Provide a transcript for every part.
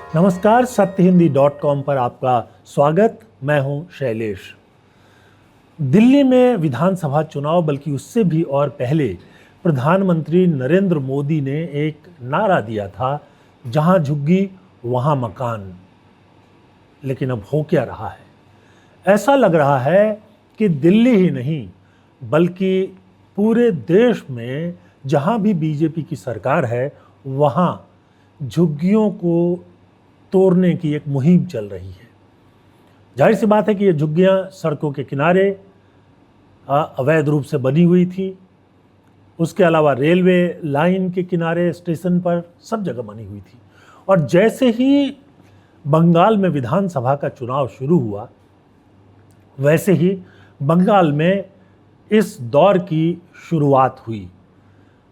नमस्कार, सत्यहिंदी.com पर आपका स्वागत। मैं हूं शैलेश। दिल्ली में विधानसभा चुनाव, बल्कि उससे भी और पहले प्रधानमंत्री नरेंद्र मोदी ने एक नारा दिया था, जहां झुग्गी वहां मकान। लेकिन अब हो क्या रहा है? ऐसा लग रहा है कि दिल्ली ही नहीं, बल्कि पूरे देश में जहां भी बीजेपी की सरकार है, वहां झुग्गियों को तोड़ने की एक मुहिम चल रही है। जाहिर सी बात है कि ये झुग्गियां सड़कों के किनारे अवैध रूप से बनी हुई थी। उसके अलावा रेलवे लाइन के किनारे, स्टेशन पर, सब जगह बनी हुई थी। और जैसे ही बंगाल में विधानसभा का चुनाव शुरू हुआ, वैसे ही बंगाल में इस दौर की शुरुआत हुई।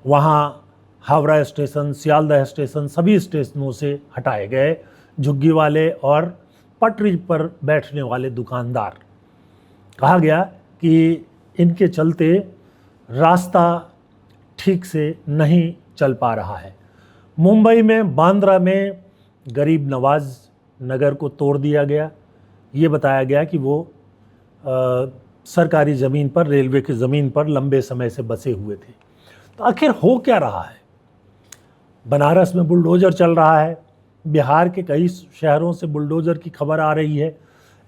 वहाँ हावड़ा स्टेशन, सियालदह स्टेशन, सभी स्टेशनों से हटाए गए झुग्गी वाले और पटरी पर बैठने वाले दुकानदार। कहा गया कि इनके चलते रास्ता ठीक से नहीं चल पा रहा है। मुंबई में बांद्रा में गरीब नवाज नगर को तोड़ दिया गया। ये बताया गया कि वो सरकारी ज़मीन पर, रेलवे की ज़मीन पर लंबे समय से बसे हुए थे। तो आखिर हो क्या रहा है? बनारस में बुलडोज़र चल रहा है। बिहार के कई शहरों से बुलडोज़र की खबर आ रही है।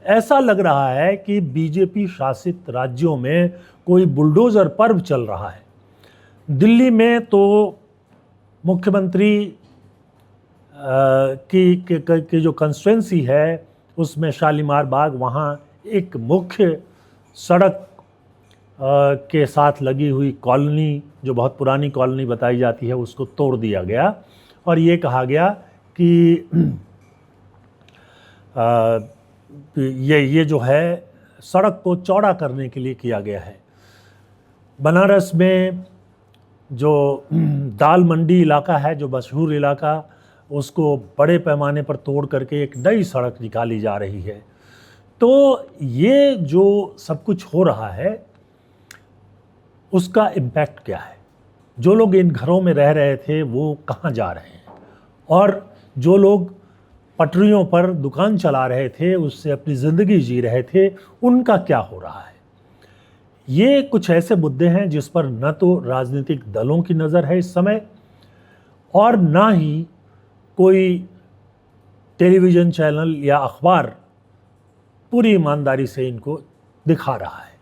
ऐसा लग रहा है कि बीजेपी शासित राज्यों में कोई बुलडोज़र पर्व चल रहा है। दिल्ली में तो मुख्यमंत्री की जो कंस्टिट्यूंसी है, उसमें शालीमार बाग, वहाँ एक मुख्य सड़क के साथ लगी हुई कॉलोनी, जो बहुत पुरानी कॉलोनी बताई जाती है, उसको तोड़ दिया गया और ये कहा गया कि ये जो है सड़क को चौड़ा करने के लिए किया गया है। बनारस में जो दाल मंडी इलाका है, जो मशहूर इलाका, उसको बड़े पैमाने पर तोड़ करके एक नई सड़क निकाली जा रही है। तो ये जो सब कुछ हो रहा है, उसका इम्पैक्ट क्या है? जो लोग इन घरों में रह रहे थे वो कहाँ जा रहे हैं? और जो लोग पटरियों पर दुकान चला रहे थे, उससे अपनी ज़िंदगी जी रहे थे, उनका क्या हो रहा है? ये कुछ ऐसे मुद्दे हैं जिस पर न तो राजनीतिक दलों की नज़र है इस समय, और ना ही कोई टेलीविज़न चैनल या अखबार पूरी ईमानदारी से इनको दिखा रहा है।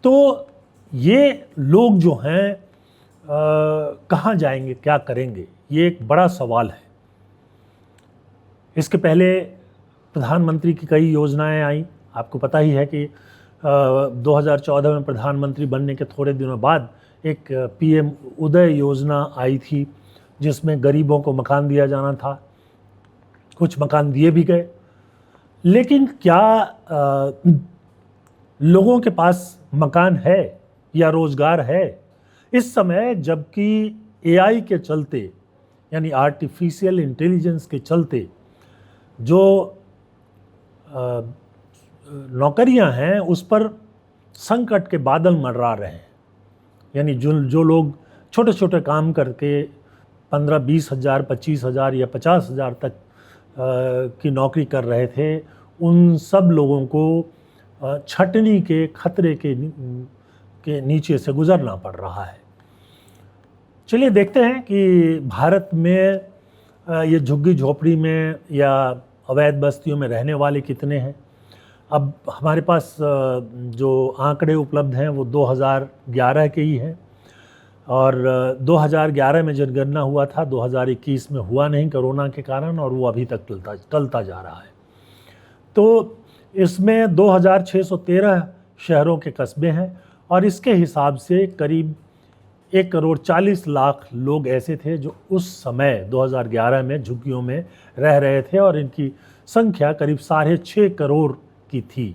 तो ये लोग जो हैं कहाँ जाएंगे, क्या करेंगे? ये एक बड़ा सवाल है। इसके पहले प्रधानमंत्री की कई योजनाएं आई। आपको पता ही है कि 2014 में प्रधानमंत्री बनने के थोड़े दिनों बाद एक पीएम उदय योजना आई थी, जिसमें गरीबों को मकान दिया जाना था। कुछ मकान दिए भी गए, लेकिन क्या लोगों के पास मकान है या रोज़गार है? इस समय जबकि एआई के चलते, यानी आर्टिफिशियल इंटेलिजेंस के चलते, जो नौकरियां हैं उस पर संकट के बादल मंडरा रहे हैं। यानी जो लोग छोटे छोटे काम करके 15-20 हज़ार, 25 हज़ार या 50 हज़ार तक की नौकरी कर रहे थे, उन सब लोगों को छटनी के खतरे के नीचे से गुजरना पड़ रहा है। चलिए देखते हैं कि भारत में ये झुग्गी झोपड़ी में या अवैध बस्तियों में रहने वाले कितने हैं। अब हमारे पास जो आंकड़े उपलब्ध हैं वो 2011 के ही हैं, और 2011 में जनगणना हुआ था, 2021 में हुआ नहीं कोरोना के कारण, और वो अभी तक टलता जा रहा है। तो इसमें 2613 शहरों के कस्बे हैं, और इसके हिसाब से करीब 1,40,00,000 लोग ऐसे थे जो उस समय 2011 में झुग्गियों में रह रहे थे, और इनकी संख्या करीब 6.5 करोड़ की थी।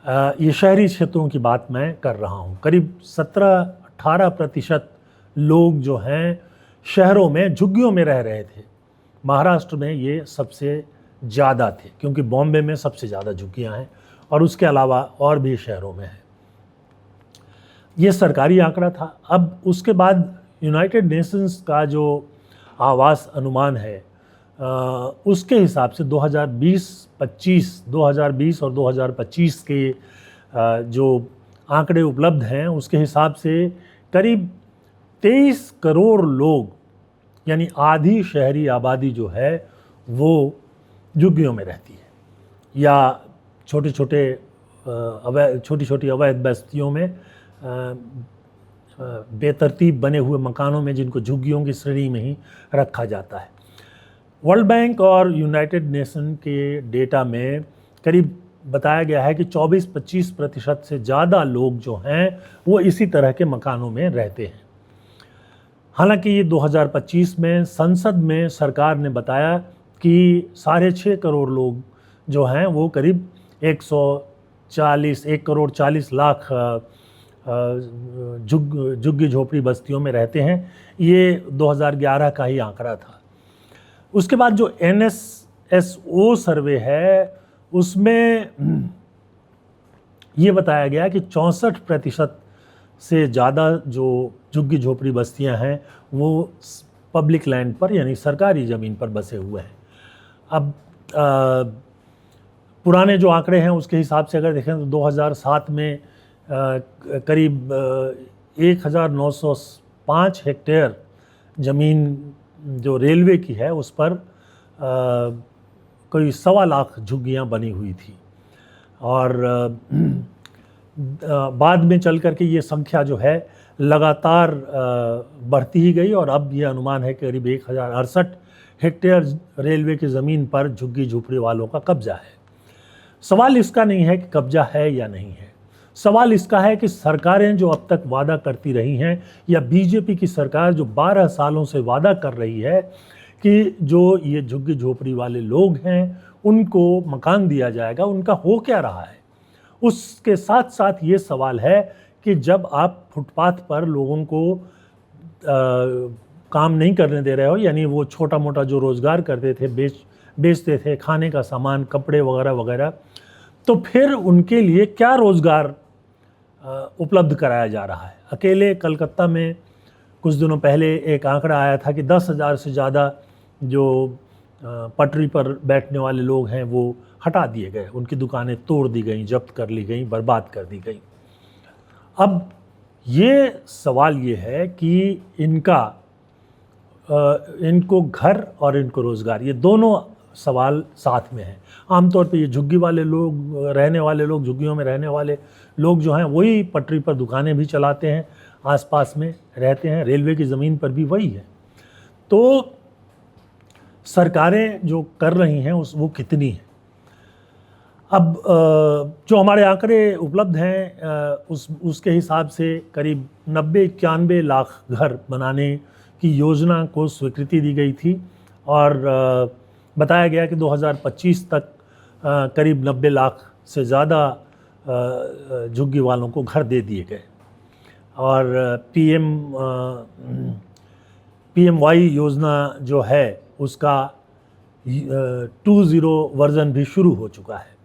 ये शहरी क्षेत्रों की बात मैं कर रहा हूँ। करीब 17-18% लोग जो हैं शहरों में झुग्गियों में रह रहे थे। महाराष्ट्र में ये सबसे ज़्यादा थे, क्योंकि बॉम्बे में सबसे ज़्यादा झुग्गियाँ हैं, और उसके अलावा और भी शहरों में हैं। ये सरकारी आंकड़ा था। अब उसके बाद यूनाइटेड नेशंस का जो आवास अनुमान है, उसके हिसाब से 2020 और 2025 के जो आंकड़े उपलब्ध हैं उसके हिसाब से करीब 23 करोड़ लोग, यानी आधी शहरी आबादी जो है वो झुग्गियों में रहती है या छोटी छोटी अवैध बस्तियों में बेतरतीब बने हुए मकानों में, जिनको झुग्गियों की श्रेणी में ही रखा जाता है। वर्ल्ड बैंक और यूनाइटेड नेशन के डेटा में करीब बताया गया है कि 24-25% से ज़्यादा लोग जो हैं वो इसी तरह के मकानों में रहते हैं। हालांकि ये 2025 में संसद में सरकार ने बताया कि 6.5 करोड़ लोग जो हैं वो करीब 1 करोड़ 40 लाख झुग्गी झोपड़ी बस्तियों में रहते हैं। ये 2011 का ही आंकड़ा था। उसके बाद जो NSSO सर्वे है उसमें ये बताया गया कि 64% से ज़्यादा जो झुग्गी झोपड़ी बस्तियां हैं वो पब्लिक लैंड पर, यानी सरकारी ज़मीन पर बसे हुए हैं। अब पुराने जो आंकड़े हैं उसके हिसाब से अगर देखें तो 2007 में करीब 1905 हेक्टेयर ज़मीन जो रेलवे की है उस पर कोई 1.25 लाख झुग्गियाँ बनी हुई थी, और बाद में चल कर के ये संख्या जो है लगातार बढ़ती ही गई, और अब ये अनुमान है कि करीब 1068 हेक्टेयर रेलवे की ज़मीन पर झुग्गी झोपड़ी वालों का कब्जा है। सवाल इसका नहीं है कि कब्जा है या नहीं है, सवाल इसका है कि सरकारें जो अब तक वादा करती रही हैं, या बीजेपी की सरकार जो 12 सालों से वादा कर रही है कि जो ये झुग्गी झोपड़ी वाले लोग हैं उनको मकान दिया जाएगा, उनका हो क्या रहा है। उसके साथ साथ ये सवाल है कि जब आप फुटपाथ पर लोगों को काम नहीं करने दे रहे हो, यानी वो छोटा मोटा जो रोज़गार करते थे, बेचते थे खाने का सामान, कपड़े वगैरह वगैरह, तो फिर उनके लिए क्या रोज़गार उपलब्ध कराया जा रहा है। अकेले कलकत्ता में कुछ दिनों पहले एक आंकड़ा आया था कि 10,000 से ज़्यादा जो पटरी पर बैठने वाले लोग हैं वो हटा दिए गए, उनकी दुकानें तोड़ दी गई, जब्त कर ली गई, बर्बाद कर दी गई। अब ये सवाल ये है कि इनको घर और इनको रोज़गार, ये दोनों सवाल साथ में हैं। आमतौर पे ये झुग्गी वाले लोग, रहने वाले लोग, झुग्गियों में रहने वाले लोग जो हैं वही पटरी पर दुकानें भी चलाते हैं, आसपास में रहते हैं, रेलवे की ज़मीन पर भी वही है। तो सरकारें जो कर रही हैं वो कितनी हैं। अब जो हमारे आंकड़े उपलब्ध हैं उसके हिसाब से करीब 90-91 लाख घर बनाने की योजना को स्वीकृति दी गई थी, और बताया गया कि 2025 तक करीब 90 लाख से ज़्यादा झुग्गी वालों को घर दे दिए गए, और PMY योजना जो है उसका 2.0 वर्ज़न भी शुरू हो चुका है।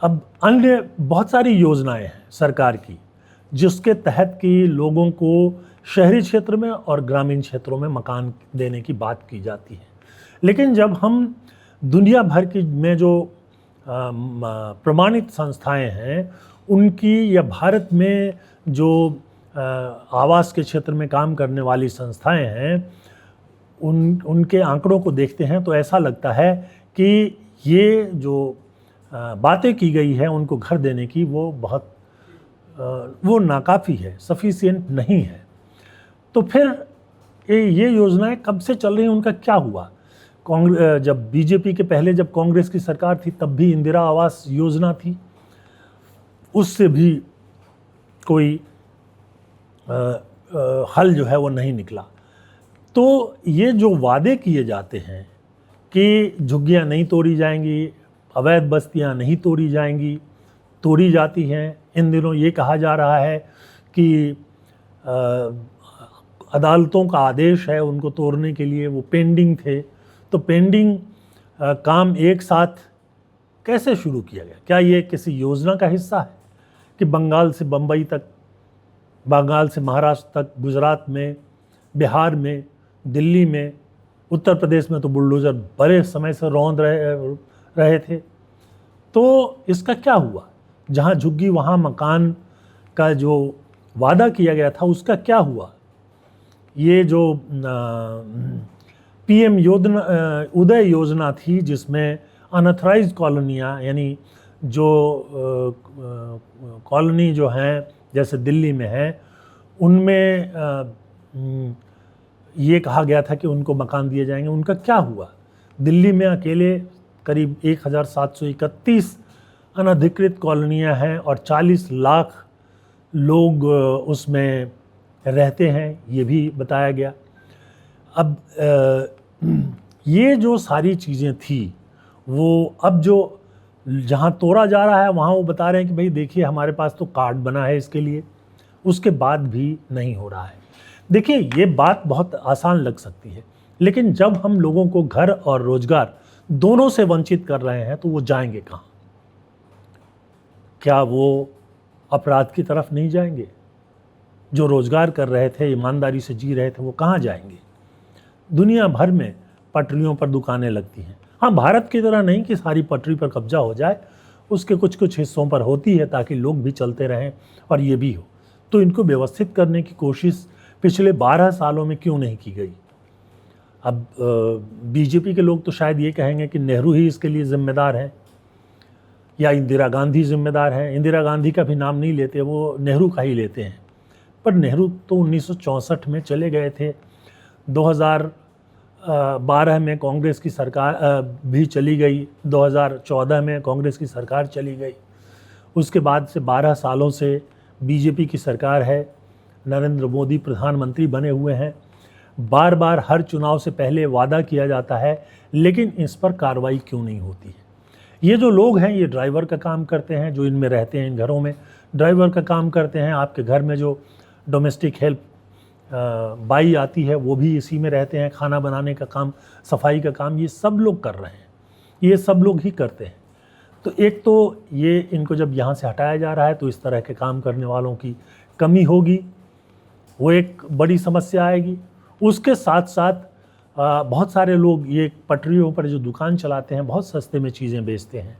अब अन्य बहुत सारी योजनाएं हैं सरकार की जिसके तहत कि लोगों को शहरी क्षेत्र में और ग्रामीण क्षेत्रों में मकान देने की बात की जाती है। लेकिन जब हम दुनिया भर की में जो प्रमाणित संस्थाएं हैं उनकी, या भारत में जो आवास के क्षेत्र में काम करने वाली संस्थाएं हैं उनके आंकड़ों को देखते हैं तो ऐसा लगता है कि ये जो बातें की गई है उनको घर देने की वो नाकाफ़ी है, सफिशिएंट नहीं है। तो फिर ये योजनाएं कब से चल रही हैं, उनका क्या हुआ। जब बीजेपी के पहले जब कांग्रेस की सरकार थी तब भी इंदिरा आवास योजना थी, उससे भी कोई हल जो है वो नहीं निकला। तो ये जो वादे किए जाते हैं कि झुग्गियाँ नहीं तोड़ी जाएंगी, अवैध बस्तियाँ नहीं तोड़ी जाएंगी, तोड़ी जाती हैं। इन दिनों ये कहा जा रहा है कि अदालतों का आदेश है उनको तोड़ने के लिए, वो पेंडिंग थे। तो पेंडिंग काम एक साथ कैसे शुरू किया गया? क्या ये किसी योजना का हिस्सा है कि बंगाल से बम्बई तक, बंगाल से महाराष्ट्र तक, गुजरात में, बिहार में, दिल्ली में उत्तर प्रदेश में तो बुलडोज़र बड़े समय से रौंद रहे थे। तो इसका क्या हुआ? जहाँ झुग्गी वहाँ मकान का जो वादा किया गया था उसका क्या हुआ? ये जो पीएम योजना उदय योजना थी, जिसमें अनऑथराइज्ड कॉलोनियाँ, यानी जो कॉलोनी जो हैं जैसे दिल्ली में है, उनमें ये कहा गया था कि उनको मकान दिए जाएंगे। उनका क्या हुआ? दिल्ली में अकेले करीब 1731 अनधिकृत कॉलोनियाँ हैं और 40 लाख लोग उसमें रहते हैं, ये भी बताया गया। अब ये जो सारी चीज़ें थी, वो अब जो जहाँ तोड़ा जा रहा है वहाँ वो बता रहे हैं कि भाई देखिए हमारे पास तो कार्ड बना है इसके लिए, उसके बाद भी नहीं हो रहा है। देखिए ये बात बहुत आसान लग सकती है, लेकिन जब हम लोगों को घर और रोजगार दोनों से वंचित कर रहे हैं तो वो जाएंगे कहाँ? क्या वो अपराध की तरफ नहीं जाएंगे? जो रोजगार कर रहे थे, ईमानदारी से जी रहे थे, वो कहाँ जाएंगे? दुनिया भर में पटरियों पर दुकानें लगती हैं। हाँ, भारत की तरह नहीं कि सारी पटरी पर कब्जा हो जाए, उसके कुछ कुछ हिस्सों पर होती है ताकि लोग भी चलते रहें और ये भी हो। तो इनको व्यवस्थित करने की कोशिश पिछले 12 सालों में क्यों नहीं की गई? अब बीजेपी के लोग तो शायद ये कहेंगे कि नेहरू ही इसके लिए जिम्मेदार हैं या इंदिरा गांधी जिम्मेदार हैं। इंदिरा गांधी का भी नाम नहीं लेते, वो नेहरू का ही लेते हैं। पर नेहरू तो 1964 में चले गए थे। 2012 में कांग्रेस की सरकार भी चली गई, 2014 में कांग्रेस की सरकार चली गई। उसके बाद से 12 सालों से बीजेपी की सरकार है, नरेंद्र मोदी प्रधानमंत्री बने हुए हैं। बार बार हर चुनाव से पहले वादा किया जाता है, लेकिन इस पर कार्रवाई क्यों नहीं होती है? ये जो लोग हैं ये ड्राइवर का काम करते हैं, जो इनमें रहते हैं, इन घरों में ड्राइवर का काम करते हैं। आपके घर में जो डोमेस्टिक हेल्प बाई आती है वो भी इसी में रहते हैं। खाना बनाने का काम, सफाई का काम, ये सब लोग कर रहे हैं, ये सब लोग ही करते हैं। तो एक तो ये इनको जब यहाँ से हटाया जा रहा है तो इस तरह के काम करने वालों की कमी होगी, वो एक बड़ी समस्या आएगी। उसके साथ साथ बहुत सारे लोग ये पटरियों पर जो दुकान चलाते हैं, बहुत सस्ते में चीज़ें बेचते हैं,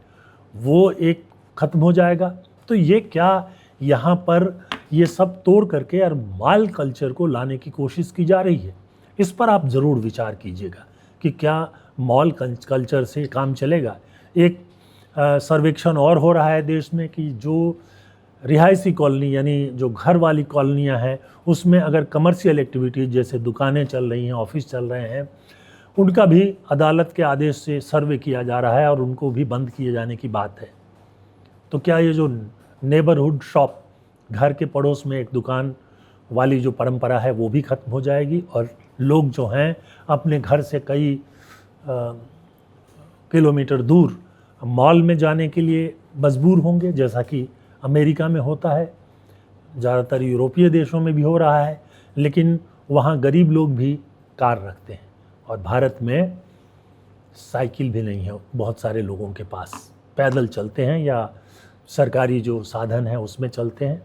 वो एक ख़त्म हो जाएगा। तो ये क्या यहाँ पर ये सब तोड़ करके और माल कल्चर को लाने की कोशिश की जा रही है? इस पर आप ज़रूर विचार कीजिएगा कि क्या मॉल कल्चर से काम चलेगा। एक सर्वेक्षण और हो रहा है देश में कि जो रिहायशी कॉलोनी यानी जो घर वाली कॉलोनियाँ हैं, उसमें अगर कमर्शियल एक्टिविटीज़ जैसे दुकानें चल रही हैं, ऑफिस चल रहे हैं, उनका भी अदालत के आदेश से सर्वे किया जा रहा है और उनको भी बंद किए जाने की बात है। तो क्या ये जो नेबरहुड शॉप, घर के पड़ोस में एक दुकान वाली जो परंपरा है, वो भी ख़त्म हो जाएगी और लोग जो हैं अपने घर से कई किलोमीटर दूर मॉल में जाने के लिए मजबूर होंगे, जैसा कि अमेरिका में होता है, ज़्यादातर यूरोपीय देशों में भी हो रहा है। लेकिन वहाँ गरीब लोग भी कार रखते हैं और भारत में साइकिल भी नहीं है बहुत सारे लोगों के पास, पैदल चलते हैं या सरकारी जो साधन है उसमें चलते हैं।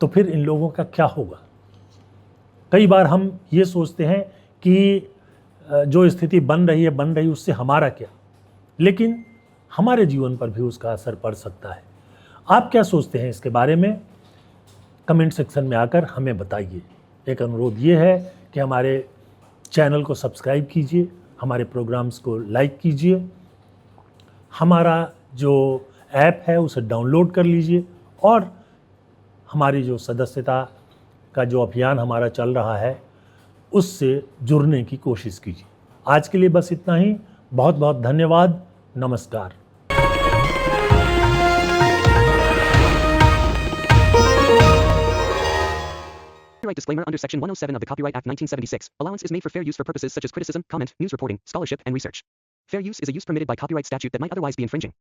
तो फिर इन लोगों का क्या होगा? कई बार हम ये सोचते हैं कि जो स्थिति बन रही उससे हमारा क्या, लेकिन हमारे जीवन पर भी उसका असर पड़ सकता है। आप क्या सोचते हैं इसके बारे में? कमेंट सेक्शन में आकर हमें बताइए। एक अनुरोध ये है कि हमारे चैनल को सब्सक्राइब कीजिए, हमारे प्रोग्राम्स को लाइक कीजिए, हमारा जो ऐप है उसे डाउनलोड कर लीजिए और हमारी जो सदस्यता का जो अभियान हमारा चल रहा है उससे जुड़ने की कोशिश कीजिए। आज के लिए बस इतना ही। बहुत बहुत धन्यवाद। नमस्कार। Copyright disclaimer under Section 107 of the Copyright Act 1976. Allowance is made for fair use for purposes such as criticism, comment, news reporting, scholarship, and research. Fair use is a use permitted by copyright statute that might otherwise be infringing.